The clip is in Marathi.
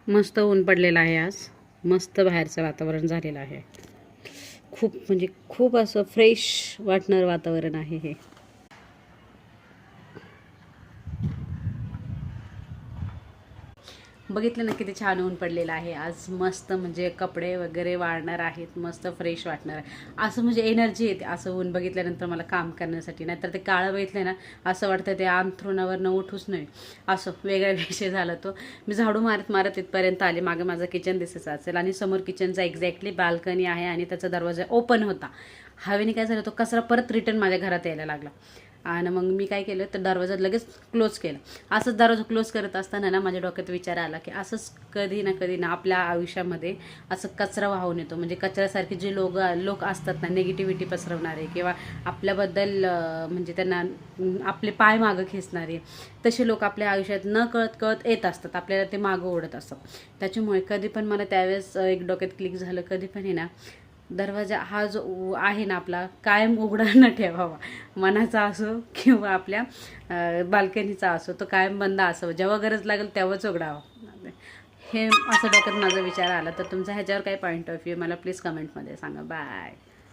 मस्त ऊन पडलेलं आहे आज. मस्त बाहेरचं वातावरण झालेलं आहे. खूप म्हणजे खूप असं फ्रेश वाटणारं वातावरण आहे हे. बघितलं ना किती छान ऊन पडलेलं आहे आज. मस्त म्हणजे कपडे वगैरे वाळणार आहेत, मस्त फ्रेश वाटणार आहे. असं म्हणजे एनर्जी येते असं ऊन बघितल्यानंतर मला काम करण्यासाठी. नाहीतर ते काळं बघितलं ना असं वाटतं ते अंथरुणावरनं उठूच नाही, असं वेगळा विषय झाला तो. मी झाडू मारत मारत इथपर्यंत आले. मागे माझं किचन दिसायचं असेल आणि समोर किचनचा एक्झॅक्टली बाल्कनी आहे आणि त्याचा दरवाजा ओपन होता. हवेने काय झालं, तो कचरा परत रिटर्न माझ्या घरात यायला लागला. आणि मग मी काय केलं तर दरवाजा लगेच क्लोज केला. असंच दरवाजा क्लोज करत असताना ना माझ्या डोक्यात विचार आला की असंच कधी ना आपल्या आयुष्यामध्ये असं कचरा वाहून येतो. म्हणजे कचऱ्यासारखे जे लोक असतात ना, निगेटिव्हिटी पसरवणारे किंवा आपल्याबद्दल म्हणजे त्यांना आपले पाय मागं खेचणारे, तसे लोक आपल्या आयुष्यात न कळत कळत येत असतात. आपल्याला ते मागं ओढत असतात. त्याच्यामुळे कधी पण मला त्यावेळेस एक डोक्यात क्लिक झालं, कधी पण आहे ना दरवाजा हा जो आहे ना आपला, कायम उघडा न ठेवावा. मनाचा असो किंवा आपल्या बाल्कनीचा असो, तो कायम बंद असावा. जेव्हा गरज लागेल तेव्हाच उघडावा. हे असं डोक्यात माझा विचार आला. तर तुमचा ह्याच्यावर काय पॉईंट ऑफ व्ह्यू मला प्लीज कमेंटमध्ये सांगा. बाय.